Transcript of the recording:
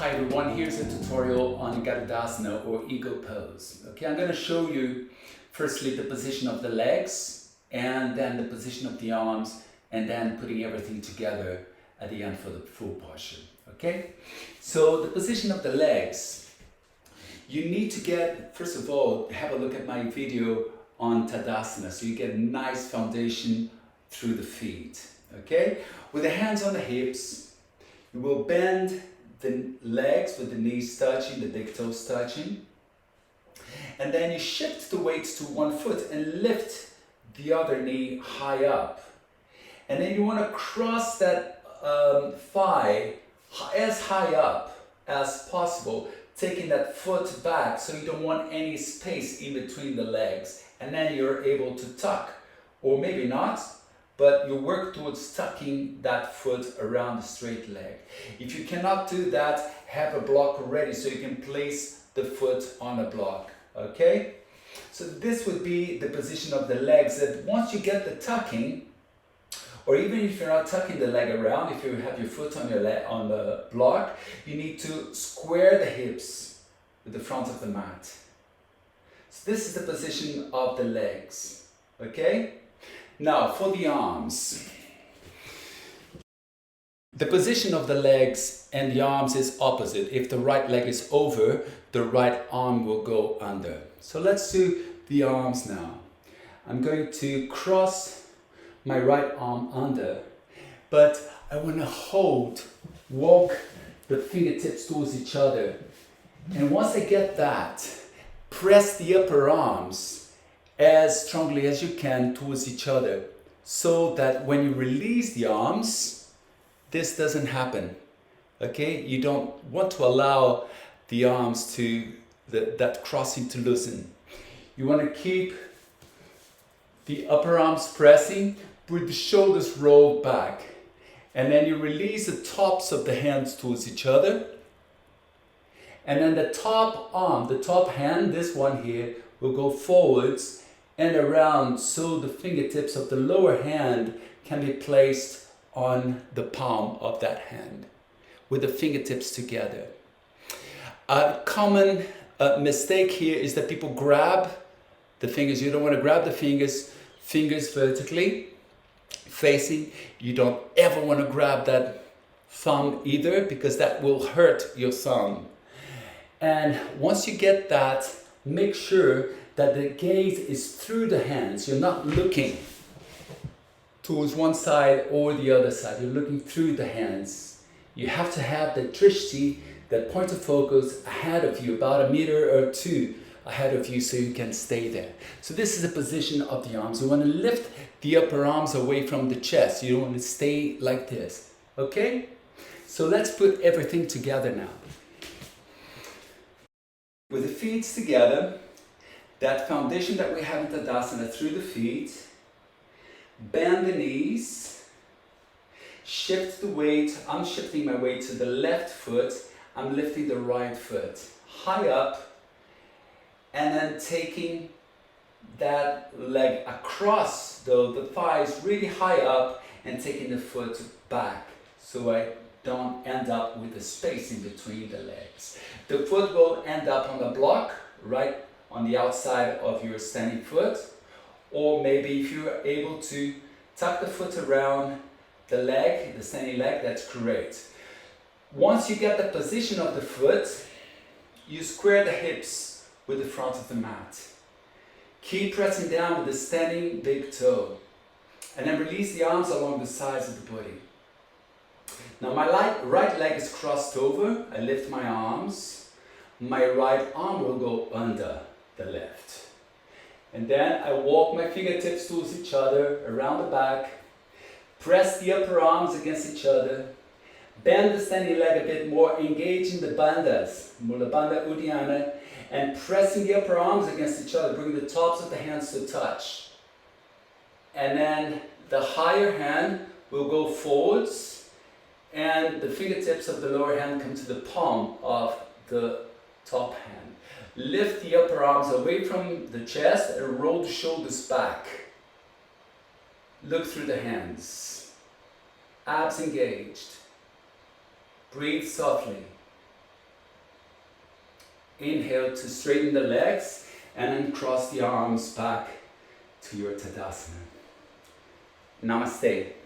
Hi everyone, here's a tutorial on GARUDASANA or eagle pose. Okay, I'm going to show you firstly the position of the legs and then the position of the arms and then putting everything together at the end for the full posture. Okay, so the position of the legs, you need to get, first of all, have a look at my video on Tadasana so you get a nice foundation through the feet. Okay, with the hands on the hips, you will bend the legs with the knees touching, the big toes touching. And then you shift the weights to one foot and lift the other knee high up. And then you want to cross that thigh as high up as possible, taking that foot back so you don't want any space in between the legs. And then you're able to tuck, or maybe not, but you work towards tucking that foot around the straight leg. If you cannot do that, have a block ready so you can place the foot on a block, okay? So this would be the position of the legs, that once you get the tucking, or even if you're not tucking the leg around, if you have your foot on your leg, on the block, you need to square the hips with the front of the mat. So this is the position of the legs, okay? Now, for the arms, the position of the legs and the arms is opposite. If the right leg is over, the right arm will go under. So let's do the arms now. I'm going to cross my right arm under, but I want to walk the fingertips towards each other. And once I get that, press the upper arms as strongly as you can towards each other, so that when you release the arms, this doesn't happen. Okay, you don't want to allow the arms to that crossing to loosen. You want to keep the upper arms pressing with the shoulders rolled back, and then you release the tops of the hands towards each other, and then the top arm, the top hand, this one here, will go forwards and around so the fingertips of the lower hand can be placed on the palm of that hand with the fingertips together. A common mistake here is that people grab the fingers. You don't want to grab the fingers vertically facing. You don't ever want to grab that thumb either, because that will hurt your thumb. And once you get that, make sure that the gaze is through the hands. You're not looking towards one side or the other side. You're looking through the hands. You have to have the drishti, that point of focus, ahead of you, about 1 meter or 2 ahead of you, so you can stay there. So this is the position of the arms. You want to lift the upper arms away from the chest. You don't want to stay like this. Okay? So let's put everything together now. With the feet together, that foundation that we have in Tadasana through the feet, bend the knees, shift the weight. I'm shifting my weight to the left foot, I'm lifting the right foot high up, and then taking that leg across the thighs really high up and taking the foot back so I don't end up with a space in between the legs. The foot will end up on the block, right on the outside of your standing foot, or maybe if you're able to tuck the foot around the leg, the standing leg, that's great. Once you get the position of the foot, you square the hips with the front of the mat. Keep pressing down with the standing big toe, and then release the arms along the sides of the body. Now my right leg is crossed over. I lift my arms. My right arm will go under the left. And then I walk my fingertips towards each other, around the back. Press the upper arms against each other. Bend the standing leg a bit more, engaging the bandhas, Mula Bandha Uddiyana, and pressing the upper arms against each other, bring the tops of the hands to touch. And then the higher hand will go forwards, and the fingertips of the lower hand come to the palm of the top hand. Lift the upper arms away from the chest and roll the shoulders back. Look through the hands. Abs engaged. Breathe softly. Inhale to straighten the legs and then cross the arms back to your Tadasana. Namaste.